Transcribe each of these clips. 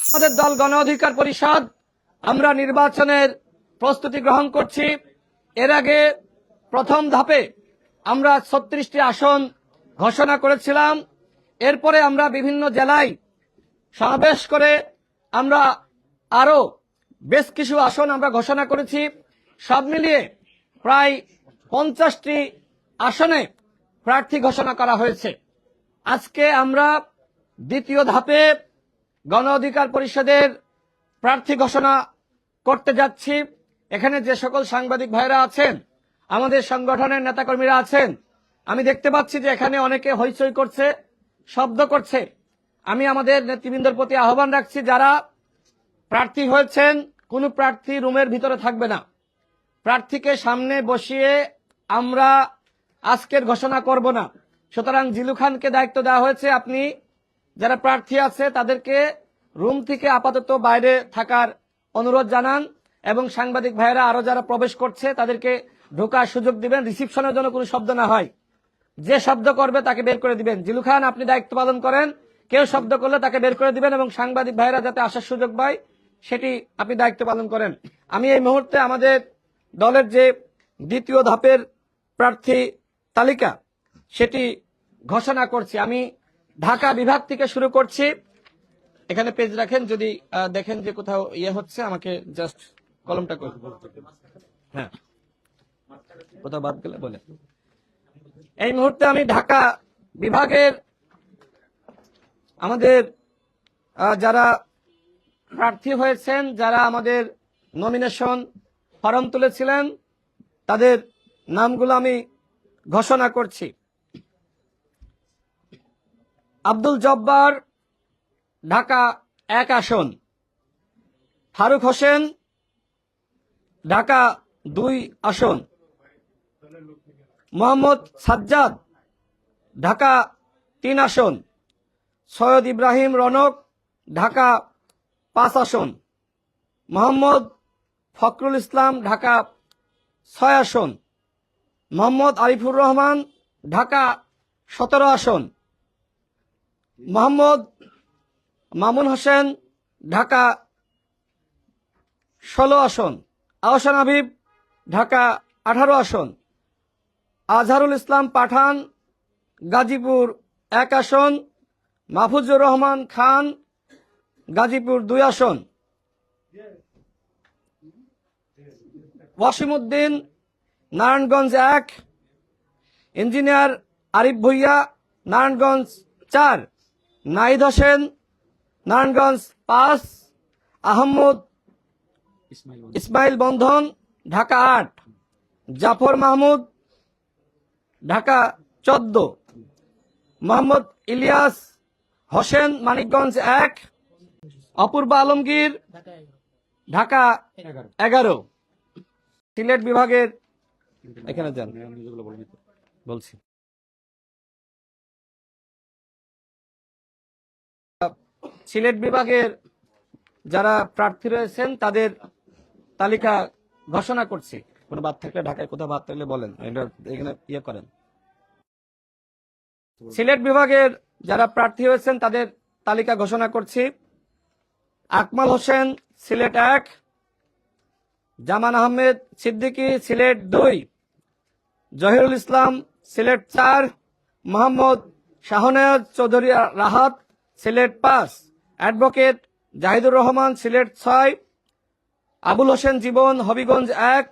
আমাদের দল গণ অধিকার পরিষদ আমরা নির্বাচনের প্রস্তুতি গ্রহণ করছি। এর আগে প্রথম ধাপে আমরা 36টি আসন ঘোষণা করেছিলাম। এরপরে আমরা বিভিন্ন জেলায় সমাবেশ করে আমরা আরো বেশ কিছু আসন আমরা ঘোষণা করেছি। সব মিলিয়ে প্রায় 50টি আসনে প্রার্থী ঘোষণা করা হয়েছে। আজকে আমরা দ্বিতীয় ধাপে গণ অধিকার পরিষদের প্রার্থী ঘোষণা করতে যাচ্ছি। এখানে যে সকল সাংবাদিক ভাইরা আছেন, আমাদের সংগঠনের নেতাকর্মীরা আছেন, আমি দেখতে পাচ্ছি যে এখানে অনেকে হইচই করছে, শব্দ করছে। আমি আমাদের নেতৃবৃন্দের প্রতি আহ্বান রাখছি, যারা প্রার্থী হয়েছেন কোন প্রার্থী রুমের ভিতরে থাকবে না। প্রার্থীকে সামনে বসিয়ে আমরা আজকের ঘোষণা করব না। সুতরাং জিলু খানকে দায়িত্ব দেওয়া হয়েছে, আপনি যারা প্রার্থী আছে তাদেরকে রুম থেকে আপাতত বাইরে থাকার অনুরোধ জানান এবং সাংবাদিক ভাইয়েরা আরো যারা প্রবেশ করছে তাদেরকে ঢোকার সুযোগ দিবেন। রিসিপশনের জন্য কোনো শব্দ না হয়, যে শব্দ করবে তাকে বের করে দিবেন। জিলু খান, আপনি দায়িত্ব পালন করেন, কেউ শব্দ করলে তাকে বের করে দিবেন এবং সাংবাদিক ভাইয়েরা যাতে আসার সুযোগ পায় সেটি আপনি দায়িত্ব পালন করেন। আমি এই মুহূর্তে আমাদের দলের যে দ্বিতীয় ধাপের প্রার্থী তালিকা সেটি ঘোষণা করছি। আমি ঢাকা বিভাগ থেকে শুরু করছি। এখানে পেজ রাখেন, যদি দেখেন যে কোথাও ইয়ে হচ্ছে আমাকে জাস্ট কলমটা করে, হ্যাঁ কোথাও বাদ গেলে বলে। এই মুহূর্তে আমি ঢাকা বিভাগের আমাদের যারা প্রার্থী হয়েছেন, যারা আমাদের নমিনেশন ফরম তুলেছিলেন, তাদের নামগুলো আমি ঘোষণা করছি। আব্দুল জব্বার, ঢাকা 1 আসন। ফারুক হোসেন, ঢাকা 2 আসন। মোহাম্মদ সাজ্জাদ, ঢাকা 3 আসন। সৈয়দ ইব্রাহিম রনক, ঢাকা 5 আসন। মোহাম্মদ ফখরুল ইসলাম, ঢাকা 6 আসন। মোহাম্মদ আরিফুর রহমান, ঢাকা 17 আসন। মোহাম্মদ মামুন হোসেন, ঢাকা 16 আসন। আহসান হাবিব, ঢাকা 18 আসন। আজহারুল ইসলাম পাঠান, গাজীপুর 1 আসন। মাহফুজুর রহমান খান, গাজীপুর 2 আসন। ওয়াসিমউদ্দিন, নারায়ণগঞ্জ 1। ইঞ্জিনিয়ার আরিফ ভুইয়া, নারায়ণগঞ্জ 4। নাহিদ হোসেন, নারায়ণগঞ্জ 5। আহমদ ইসমাইল বন্ধন, ঢাকা 8। জাফর মাহমুদ, ঢাকা 14। মোহাম্মদ ইলিয়াস হোসেন, মানিকগঞ্জ 1। অপূর্ব আলমগীর, ঢাকা 11। সিলেট বিভাগের এখানে যান, বলছি। সিলেট বিভাগের যারা প্রার্থী রয়েছেন তাদের তালিকা ঘোষণা করছি। কোনো বাদ থাকলে, ঢাকায় কোথাও বাদ থাকলে বলেন, এখানে ইয়ে করেন। সিলেট বিভাগের যারা প্রার্থী হয়েছেন তাদের তালিকা ঘোষণা করছি। আকমাল হোসেন, সিলেট 1। জামান আহমেদ সিদ্দিকী, সিলেট 2। জহিরুল ইসলাম, সিলেট 4। মোহাম্মদ শাহনেওয়াজ চৌধুরী রাহাত, সিলেট 5। অ্যাডভোকেট জাহিদুর রহমান, সিলেট 6। আবুল হোসেন জীবন, হবিগঞ্জ 1।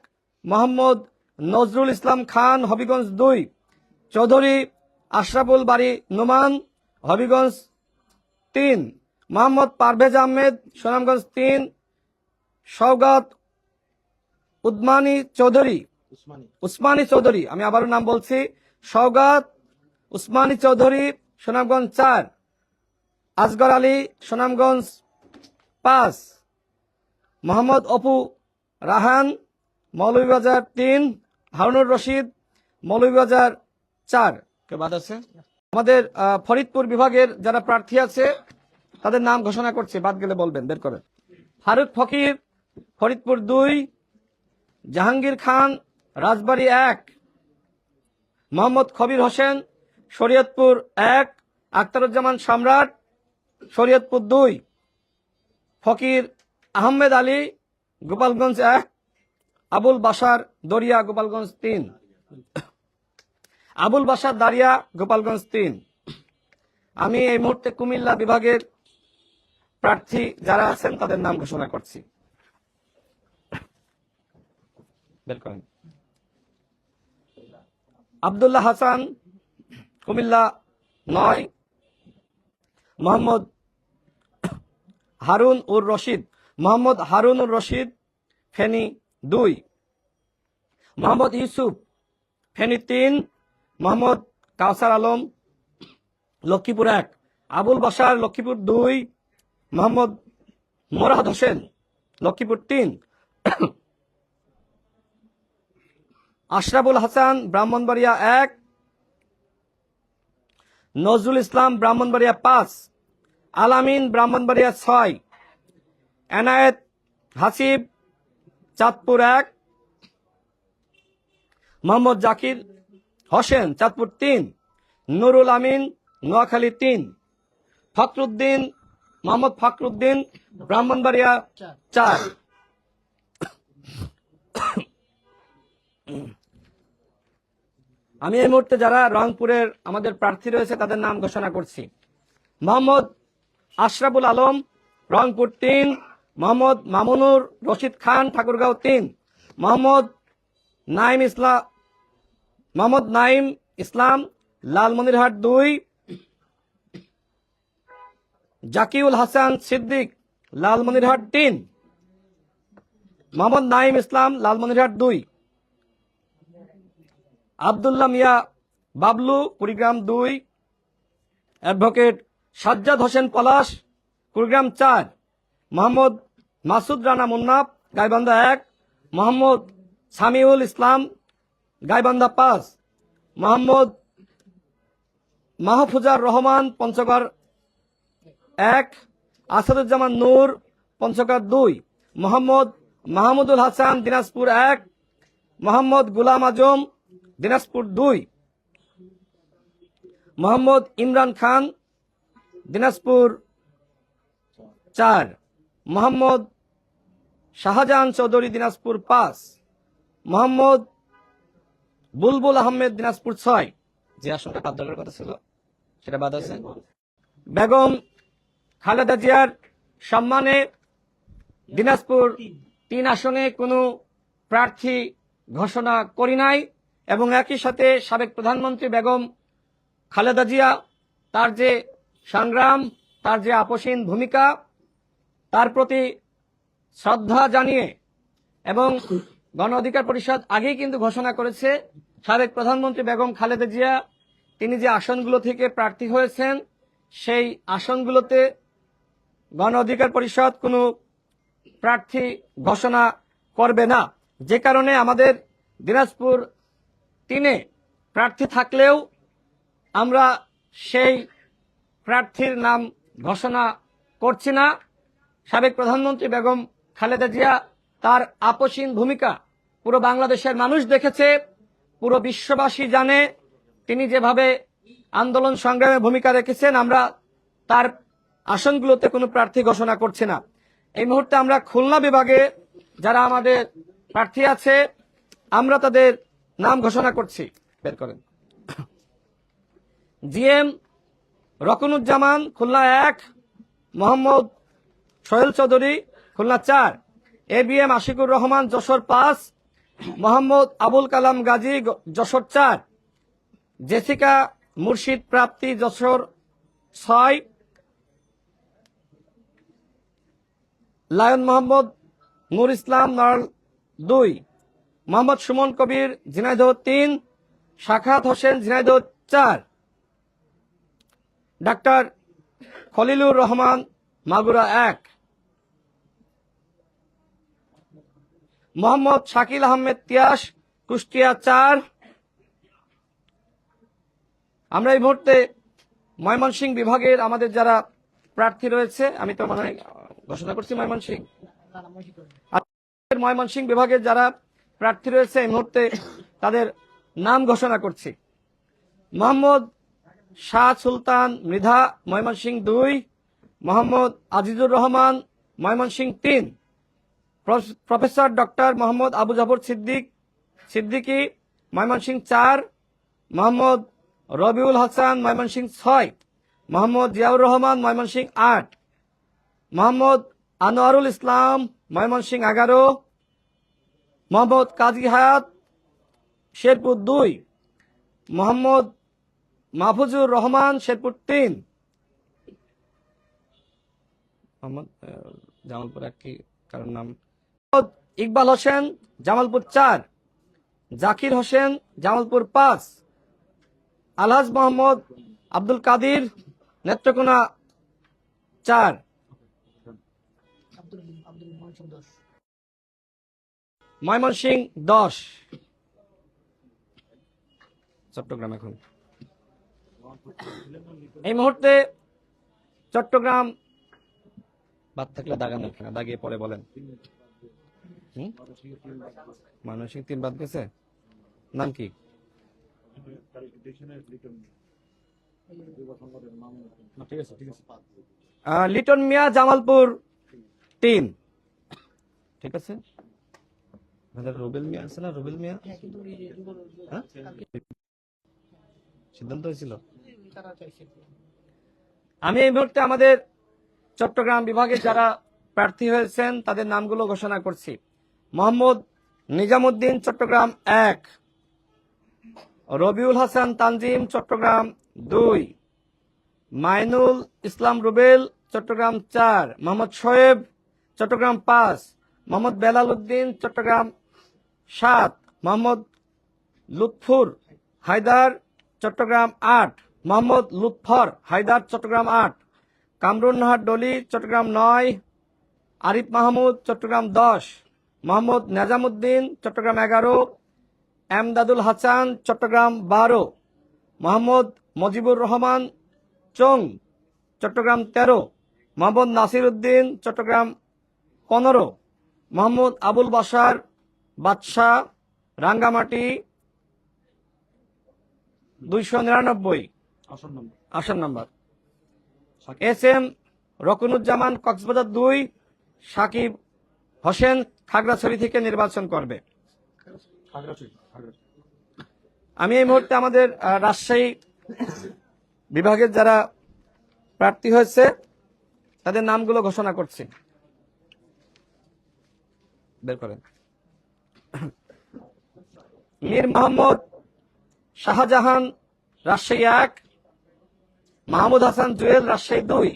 মোহাম্মদ নজরুল ইসলাম খান, হবিগঞ্জ 2। চৌধুরী আশরাফুল বাড়ি নোমান, হবিগঞ্জ 3। মোহাম্মদ পারভেজ আহমেদ, সুনামগঞ্জ 3। সওগাত উসমানী চৌধুরী, আমি আবারও নাম বলছি, সওগাত উসমানী চৌধুরী, সুনামগঞ্জ 4। আসগর আলী, সুনামগঞ্জ 5। মোহাম্মদ অপু রাহান, মৌলভীবাজার 3। হারুনুর রশিদ, মৌলভীবাজার 4। কে বাদ আছে? আমাদের ফরিদপুর বিভাগের যারা প্রার্থী আছে তাদের নাম ঘোষণা করছে, বাদ গেলে বলবেন, বের করেন। ফারুক ফকির, ফরিদপুর 2। জাহাঙ্গীর খান, রাজবাড়ী 1। মোহাম্মদ খবির হোসেন, শরীয়তপুর 1। আখতারুজ্জামান সম্রাট, শরীয়তপুর 2। ফকির আহমেদ আলী গোপালগঞ্জ 1, আবুল বাসার দরিয়া গোপালগঞ্জ 3, আবুল বাসার দারিয়া গোপালগঞ্জ 3। আমি এই মুহূর্তে কুমিল্লা বিভাগের প্রার্থী যারা আছেন তাদের নাম ঘোষণা করছি। আব্দুল্লাহ হাসান কুমিল্লা 9, মোহাম্মদ হারুন উর রশিদ ফেনী 2, মোহাম্মদ ইউসুফ ফেনী 3, মোহাম্মদ কাউসার আলম লক্ষ্মীপুর 1, আবুল বাসার লক্ষ্মীপুর 2, মোহাম্মদ মোরাদ হোসেন লক্ষ্মীপুর 3, আশরাফুল হাসান ব্রাহ্মণবাড়িয়া 1, নজরুল ইসলাম ব্রাহ্মণবাড়িয়া 5, আলামিন ব্রাহ্মণবাড়িয়া 6, এনায়েত হাসিব চাঁদপুর 1, মোহাম্মদ জাকির হোসেন চাঁদপুর 3, নুরুল আমিন নোয়াখালী 3, মোহাম্মদ ফখরুদ্দিন ব্রাহ্মণবাড়িয়া 4। আমি এই মুহূর্তে যারা রংপুরের আমাদের প্রার্থী রয়েছে তাদের নাম ঘোষণা করছি। মোহাম্মদ আশরাফুল আলম রংপুর 3, মোহাম্মদ মামুনুর রশিদ খান ঠাকুরগাঁও 3, মোহাম্মদ নাইম ইসলাম লালমনিরহাট 2, জাকিউল হাসান সিদ্দিক লালমনিরহাট 3, মোহাম্মদ নাইম ইসলাম লালমনিরহাট 2, আব্দুল্লাহ মিয়া বাবলু কুড়িগ্রাম 2, অ্যাডভোকেট সাজ্জাদ হোসেন পলাশ কুড়িগ্রাম 4, মোহাম্মদ মাসুদ রানা মুন্নাফ গাইবান্ধা 1, মোহাম্মদ সামিউল ইসলাম গাইবান্ধা 5, মোহাম্মদ মাহফুজার রহমান পঞ্চগড় 1, আসাদুজ্জামান নূর পঞ্চগড় 2, মোহাম্মদ মাহমুদুল হাসান দিনাজপুর 1, মোহাম্মদ গুলাম আজম দিনাজপুর 2, মোহাম্মদ ইমরান খান দিনাজপুর 4, মোহাম্মদ শাহজাহান চৌধুরী দিনাজপুর 5, মোহাম্মদ বুলবুল আহমেদ দিনাজপুর 6, যে আসনটা বাদ দেওয়ার কথা ছিল সেটা বাদ আছে। বেগম খালেদা জিয়ার সম্মানে দিনাজপুর 3 আসনে কোনো প্রার্থী ঘোষণা করি নাই এবং একই সাথে সাবেক প্রধানমন্ত্রী বেগম খালেদা জিয়া তার যে সংগ্রাম, তার যে আপসীন ভূমিকা, তার প্রতি শ্রদ্ধা জানিয়ে এবং গণ অধিকার পরিষদ আগেই কিন্তু ঘোষণা করেছে সাবেক প্রধানমন্ত্রী বেগম খালেদা জিয়া তিনি যে আসনগুলো থেকে প্রার্থী হয়েছেন সেই আসনগুলোতে গণ অধিকার পরিষদ কোনো প্রার্থী ঘোষণা করবে না। যে কারণে আমাদের দিনাজপুর 3-এ প্রার্থী থাকলেও আমরা সেই প্রার্থীর নাম ঘোষণা করছি না। সাবেক প্রধানমন্ত্রী বেগম খালেদা জিয়া তার আপসীন ভূমিকা পুরো বাংলাদেশের মানুষ দেখেছে, পুরো বিশ্ববাসী জানে তিনি যেভাবে আন্দোলন সংগ্রামে ভূমিকা রেখেছেন। আমরা তার আসনগুলোতে কোনো প্রার্থী ঘোষণা করছি না। এই মুহূর্তে আমরা খুলনা বিভাগে যারা আমাদের প্রার্থী আছে আমরা তাদের নাম ঘোষণা করছি। বের করেন। GM Rokunuzzaman Khulna 1, Mohammad Sohel Chowdhury Khulna 4, ABM Ashikur Rahman Jessore 5, Mohammad Abul Kalam Gazi Jessore 4, Jessica মুর্শিদ প্রাপ্তি যশোর 6, লায়ন মোহাম্মদ নূর ইসলাম নড়াইল 2, মোহাম্মদ সুমন কবির ঝিনাইদহ 3, সাখাত হোসেন ঝিনাইদহ 4, ডাক্তার খলিলুর রহমান মাগুরা 1, মোহাম্মদ শাকিল আহমেদ তিয়াস কুষ্টিয়া 4। আমরা এই মুহূর্তে ময়মনসিংহ বিভাগের আমাদের যারা প্রার্থী রয়েছে আমি তো মনে হয় ঘোষণা করছি ময়মনসিংহ বিভাগের যারা প্রার্থী রয়েছে এই মুহূর্তে তাদের নাম ঘোষণা করছি। মোহাম্মদ শাহ সুলতান মৃধা ময়মনসিংহ 2, মোহাম্মদ আজিজুর রহমান ময়মনসিংহ 3, প্রফেসর ডক্টর মোহাম্মদ আবু জাফর সিদ্দিকী ময়মনসিংহ 4, মোহাম্মদ রবিউল হাসান ময়মনসিংহ 6, মোহাম্মদ জিয়াউর রহমান ময়মনসিংহ 8, মোহাম্মদ আনোয়ারুল ইসলাম ময়মনসিংহ 11, মোহাম্মদ কাজী হায়াত শেরপুর 2, মোহাম্মদ মাহফুজুর রহমান শেরপুর 3, মোহাম্মদ জামালপুর কি কারণ নাম, ইকবাল হোসেন জামালপুর 4, জাকির হোসেন জামালপুর 5, আলহাজ মোহাম্মদ আব্দুল কাদির নেত্রকোনা 4, ময়মনসিংহ 10, চট্টগ্রাম। এখন এই মুহূর্তে চট্টগ্রাম বাদ থাকলে দাগান দাগিয়ে পরে বলেন। ময়মনসিংহ 3 বাদ গেছে, নাম কি? লিটন মিয়া জামালপুর 3, ঠিক আছে। রুবেল মিয়া আছে না? রুবেল মিয়া সিদ্ধান্ত হয়েছিল। আমি এই মুহূর্তে আমাদের চট্টগ্রাম বিভাগে যারা প্রার্থী হয়েছেন তাদের নামগুলো ঘোষণা করছি। মোহাম্মদ নিজামুদ্দিন চট্টগ্রাম 1, রবিউল হাসান তানজিম চট্টগ্রাম 2, মাইনুল ইসলাম রুবেল চট্টগ্রাম 4, মোহাম্মদ শোয়েব চট্টগ্রাম 5, মোহাম্মদ বেলাল উদ্দিন চট্টগ্রাম 7, মোহাম্মদ লুৎফুর হায়দার চট্টগ্রাম 8, মোহাম্মদ লুৎফর হায়দার চট্টগ্রাম 8, কামরুন নাহার ডলি চট্টগ্রাম 9, আরিফ মাহমুদ চট্টগ্রাম 10, মোহাম্মদ নেজামুদ্দিন চট্টগ্রাম 11, এমদাদুল হাসান চট্টগ্রাম 12, মোহাম্মদ মজিবুর রহমান চং চট্টগ্রাম 13, মোহাম্মদ নাসির উদ্দিন চট্টগ্রাম 15, মোহাম্মদ আবুল বাশার বাদশাহ রাঙ্গামাটি 299 আসন নম্বর, এস এম রকুনুজ্জামান কক্সবাজার 2, সাকিব হোসেন খাগড়াছড়ি থেকে নির্বাচন করবে। আমি এই মুহূর্তে আমাদের রাজশাহী বিভাগের যারা প্রার্থী হয়েছে তাদের নামগুলো ঘোষণা করছি, বের করেন। Mir Mohammad Shahjahan Rajshahi 1, Mahmud Hasan Jewel Rajshahi 2,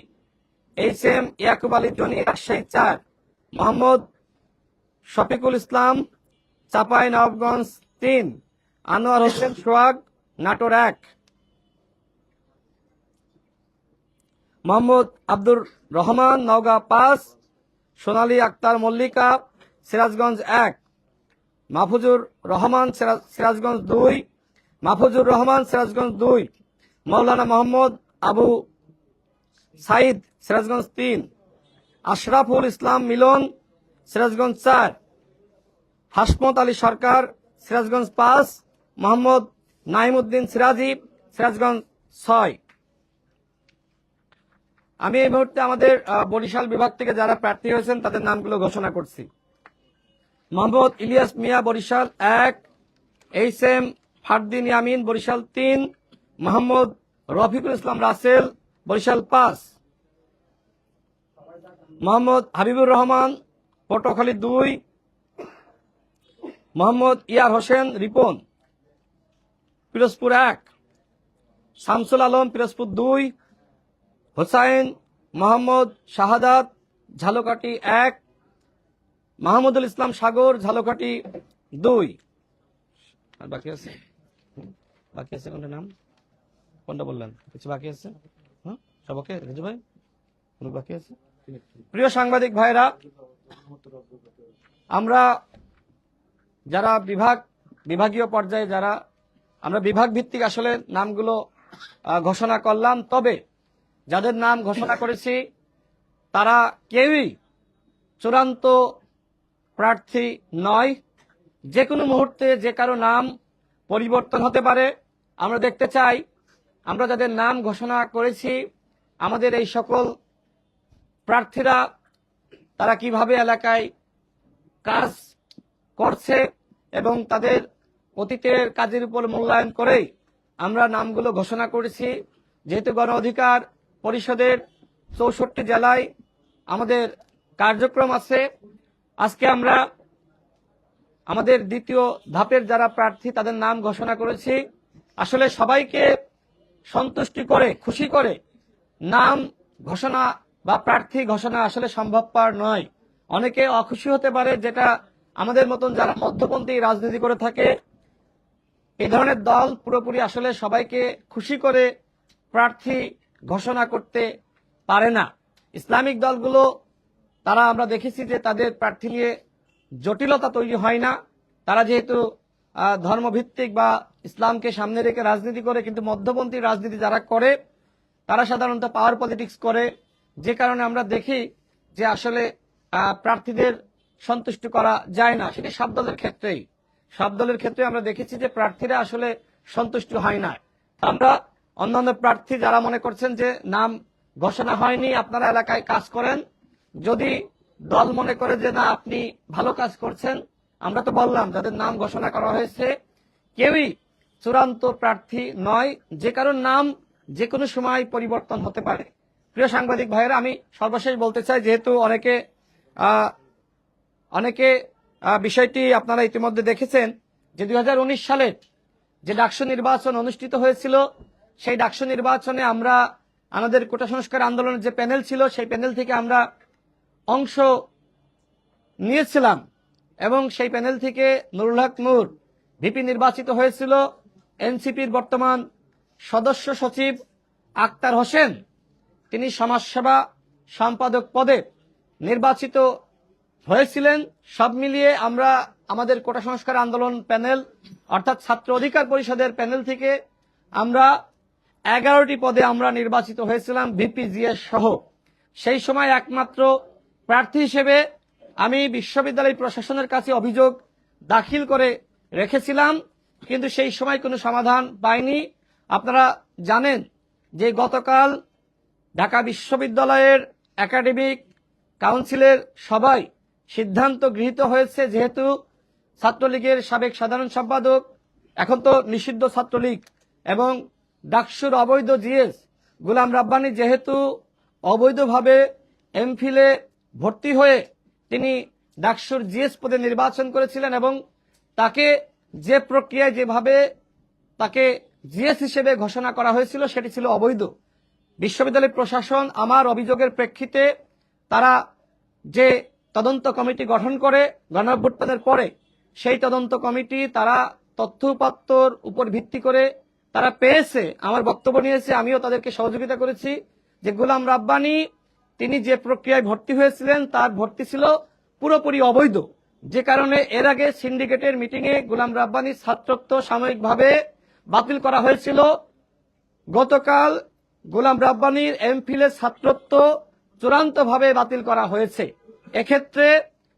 H M Yakub Ali Jony Rajshahi 4, Mohammad Shafiqul Islam Chapai Nawabganj 3, Anwar Hossain Sohag Natore 1, Mohammad Abdur Rahman Naogaon 5, Sonali Akter Mallika Sirajganj 1, Mahfuzur Rahman Sirajganj 2, Mahfuzur Rahman Sirajganj 2, Maulana Mohammad Abu Saeed Sirajganj 3, Ashraful Islam Milon Sirajganj 4, Hasmat Ali Sarkar Sirajganj 5, Mohammad Naimuddin Siraji Sirajganj 6। আমি এই মুহূর্তে আমাদের বরিশাল বিভাগ থেকে যারা প্রার্থী হয়েছেন তাদের নামগুলো ঘোষণা করছি। মোহাম্মদ ইলিয়াস মিয়া বরিশাল 1, এইচ এম ফারদিন ইয়ামিন বরিশাল 3, মোহাম্মদ রফিকুল ইসলাম রাসেল বরিশাল 5, মোহাম্মদ হাবিবুর রহমান পটুয়াখালী 2, মোহাম্মদ ইয়ার হোসেন রিপন পিরোজপুর 1, শামসুল আলম পিরোজপুর 2, হোসাইন মোহাম্মদ শাহাদাত ঝালকাঠি 1, মাহমুদুল ইসলাম সাগর ঝালকাঠি 2। আর বাকি আছে কোনটা নাম, কোনটা বললেন? কিছু বাকি আছে? সব ওকে রেজু ভাই? কোন বাকি আছে? প্রিয় সাংবাদিক ভাইরা, আমরা যারা বিভাগীয় পর্যায়ে যারা আমরা বিভাগ ভিত্তিক আসলে নামগুলো ঘোষণা করলাম, তবে যাদের নাম ঘোষণা করেছি তারা কেউই চূড়ান্ত প্রার্থী নয়। যে কোনো মুহূর্তে যে কারো নাম পরিবর্তন হতে পারে। আমরা দেখতে চাই আমরা যাদের নাম ঘোষণা করেছি আমাদের এই সকল প্রার্থীরা তারা কিভাবে এলাকায় কাজ করছে এবং তাদের অতীতের কাজের উপর মূল্যায়ন করেই আমরা নামগুলো ঘোষণা করেছি। যেহেতু গণ অধিকার পরিষদের 64 জেলায় আমাদের কার্যক্রম আছে, আজকে আমরা আমাদের দ্বিতীয় ধাপের যারা প্রার্থী তাদের নাম ঘোষণা করেছি। আসলে সবাইকে সন্তুষ্টি করে, খুশি করে নাম ঘোষণা বা প্রার্থী ঘোষণা আসলে সম্ভবপর নয়। অনেকে অখুশি হতে পারে, যেটা আমাদের মতন যারা মধ্যপন্থী রাজনীতি করে থাকে এই ধরনের দল পুরোপুরি আসলে সবাইকে খুশি করে প্রার্থী ঘোষণা করতে পারে না। ইসলামিক দলগুলো তারা আমরা দেখেছি যে তাদের প্রার্থী নিয়ে জটিলতা তৈরি হয় না। তারা যেহেতু ধর্মভিত্তিক বা ইসলামকে সামনে রেখে রাজনীতি করে, কিন্তু মধ্যপন্থী রাজনীতি যারা করে তারা সাধারণত পাওয়ার পলিটিক্স করে, যে কারণে আমরা দেখি যে আসলে প্রার্থীদের সন্তুষ্ট করা যায় না। সেটা সব দলের ক্ষেত্রে আমরা দেখেছি যে প্রার্থীরা আসলে সন্তুষ্ট হয় না। আমরা অন্যান্য প্রার্থী যারা মনে করছেন যে নাম ঘোষণা হয়নি, আপনারা এলাকায় কাজ করেন, যদি দল মনে করে যে না আপনি ভালো কাজ করছেন, আমরা তো বললাম যাদের নাম ঘোষণা করা হয়েছে কেউই চূড়ান্ত প্রার্থী নয়, যে কারণ নাম যে কোনো সময় পরিবর্তন হতে পারে। প্রিয় সাংবাদিক ভাইয়েরা, আমি সর্বশেষ বলতে চাই, যেহেতু অনেকে বিষয়টি আপনারা ইতিমধ্যে দেখেছেন যে 2019 সালের যে ডাকসু নির্বাচন অনুষ্ঠিত হয়েছিল, সেই ডাকসু নির্বাচনে আমরা আমাদের কোটা সংস্কার আন্দোলনের যে প্যানেল ছিল সেই প্যানেল থেকে আমরা অংশ নিয়েছিলাম এবং সেই প্যানেল থেকে নুরুল হক নূর ভিপি নির্বাচিত হয়েছিল। এনসিপির বর্তমান সদস্য সচিব আক্তার হোসেন তিনি সমাজসেবা সম্পাদক পদে নির্বাচিত হয়েছিলেন। সব মিলিয়ে আমরা আমাদের কোটা সংস্কার আন্দোলন প্যানেল অর্থাৎ ছাত্র অধিকার পরিষদের প্যানেল থেকে আমরা 11টি পদে আমরা নির্বাচিত হয়েছিলাম ভিপি জিএস সহ। সেই সময় একমাত্র প্রার্থী হিসেবে আমি বিশ্ববিদ্যালয় প্রশাসনের কাছে অভিযোগ দাখিল করে রেখেছিলাম, কিন্তু সেই সময় কোনো সমাধান পাইনি। আপনারা জানেন যে গতকাল ঢাকা বিশ্ববিদ্যালয়ের একাডেমিক কাউন্সিলের সভায় সিদ্ধান্ত গৃহীত হয়েছে, যেহেতু ছাত্রলীগের সাবেক সাধারণ সম্পাদক, এখন তো নিষিদ্ধ ছাত্রলীগ, এবং ডাকসুর অবৈধ জিএস গোলাম রাব্বানী যেহেতু অবৈধভাবে এমফিলে ভর্তি হয়ে তিনি ডাকসুর জিএস পদে নির্বাচন করেছিলেন এবং তাকে যে প্রক্রিয়ায় যেভাবে তাকে জিএস হিসেবে ঘোষণা করা হয়েছিল সেটি ছিল অবৈধ। বিশ্ববিদ্যালয় প্রশাসন আমার অভিযোগের প্রেক্ষিতে তারা যে তদন্ত কমিটি গঠন করে গণঅভ্যুত্থানের পরে, সেই তদন্ত কমিটি তারা তথ্য উপাত্তর উপর ভিত্তি করে তারা পেয়েছে, আমার বক্তব্য নিয়েছে, আমিও তাদেরকে সহযোগিতা করেছি, যে গোলাম রাব্বানী তিনি যে প্রক্রিয়ায় ভর্তি হয়েছিলেন তার ভর্তি ছিল পুরোপুরি অবৈধ, যে কারণে এর আগে সিন্ডিকেটের মিটিংয়ে গোলাম রাব্বানীর ছাত্রত্ব সাময়িকভাবে বাতিল করা হয়েছিল। গতকাল গোলাম রাব্বানীর এমফিলের ছাত্রত্ব চূড়ান্তভাবে বাতিল করা হয়েছে। এক্ষেত্রে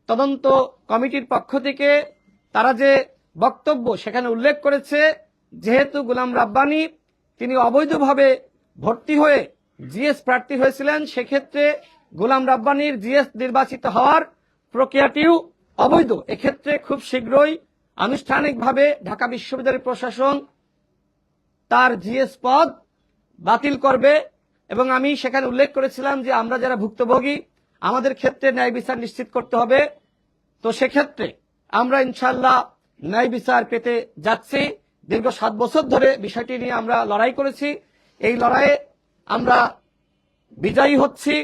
তদন্ত কমিটির পক্ষ থেকে তারা যে বক্তব্য সেখানে উল্লেখ করেছে, যেহেতু গোলাম রাব্বানী তিনি অবৈধভাবে ভর্তি হয়ে জিএস প্রার্থী হয়েছিলেন, সেক্ষেত্রে গোলাম রাব্বানীর জিএস নির্বাচিত হওয়ার প্রক্রিয়াটিও অবৈধ। এক্ষেত্রে খুব শীঘ্রই আনুষ্ঠানিকভাবে ঢাকা বিশ্ববিদ্যালয় প্রশাসন তার জিএস পদ বাতিল করবে এবং আমি সেখানে উল্লেখ করেছিলাম যে আমরা যারা ভুক্তভোগী আমাদের ক্ষেত্রে ন্যায় বিচার নিশ্চিত করতে হবে। তো সেক্ষেত্রে আমরা ইনশাআল্লাহ ন্যায় বিচার পেতে যাচ্ছি। দীর্ঘ 7 বছর ধরে বিষয়টি নিয়ে আমরা লড়াই করেছি, এই লড়াইয়ে আমরা বিজয়ী হচ্ছি।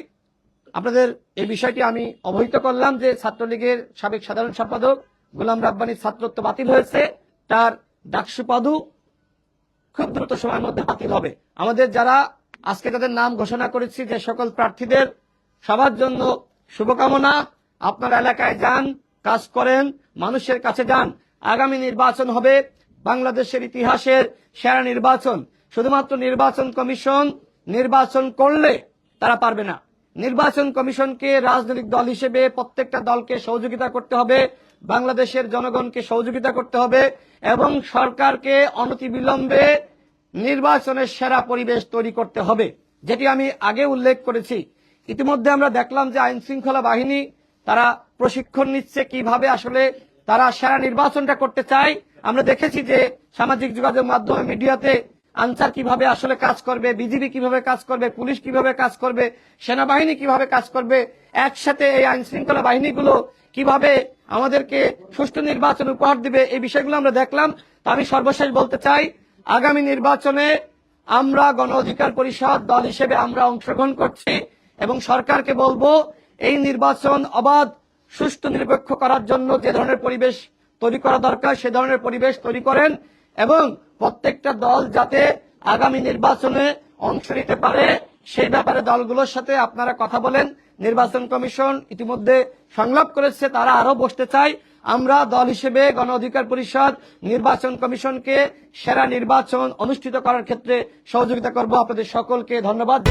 আপনাদের এই বিষয়টি আমি অবহিত করলাম যে ছাত্রলীগের সাবেক সাধারণ সম্পাদক গোলাম রাব্বানীর ছাত্রত্ব বাতিল হয়েছে, তার ডাকসু পদও খুব দ্রুত সময়ের মধ্যে বাতিল হবে। আমাদের যারা আজকে তাদের নাম ঘোষণা করেছি, যে সকল প্রার্থীদের সবার জন্য শুভকামনা। আপনার এলাকায় যান, কাজ করেন, মানুষের কাছে যান। আগামী নির্বাচন হবে বাংলাদেশের ইতিহাসের সেরা নির্বাচন। শুধুমাত্র নির্বাচন কমিশন নির্বাচন করলে তারা পারবে না। নির্বাচন কমিশনকে রাজনৈতিক দল হিসেবে প্রত্যেকটা দলকে সহযোগিতা করতে হবে, বাংলাদেশের জনগণকে সহযোগিতা করতে হবে এবং সরকারকে অনতিবিলম্বে নির্বাচনের সেরা পরিবেশ তৈরি করতে হবে, যেটি আমি আগে উল্লেখ করেছি। ইতিমধ্যে আমরা দেখলাম যে আইন শৃঙ্খলা বাহিনী তারা প্রশিক্ষণ নিচ্ছে কিভাবে আসলে তারা সেরা নির্বাচনটা করতে চায়। আমরা দেখেছি যে সামাজিক যোগাযোগ মাধ্যমে মিডিয়াতে আনসার কিভাবে আসলে কাজ করবে, বিজিবি কিভাবে কাজ করবে, পুলিশ কিভাবে কাজ করবে, সেনাবাহিনী কিভাবে কাজ করবে, একসাথে এই আইন শৃঙ্খলা বাহিনীগুলো কিভাবে আমাদেরকে সুষ্ঠু নির্বাচন উপহার দিবে, এই বিষয়গুলো আমরা দেখলাম। তো আমি সর্বশেষ বলতে চাই, আগামী নির্বাচনে আমরা গণ অধিকার পরিষদ দল হিসেবে আমরা অংশগ্রহণ করছি এবং সরকারকে বলবো এই নির্বাচন অবাধ, সুষ্ঠু, নিরপেক্ষ করার জন্য যে ধরনের পরিবেশ তৈরি করা দরকার সে ধরনের পরিবেশ তৈরি করেন এবং প্রত্যেকটা দল যাতে আগামী নির্বাচনে অংশ নিতে পারে সেই ব্যাপারে দলগুলোর সাথে আপনারা কথা বলেন। নির্বাচন কমিশন ইতিমধ্যে সংলাপ করেছে, তারা আরো বসতে চায়। আমরা দল হিসেবে গণ অধিকার পরিষদ নির্বাচন কমিশনকে সেরা নির্বাচন অনুষ্ঠিত করার ক্ষেত্রে সহযোগিতা করব। আপনাদের সকলকে ধন্যবাদ।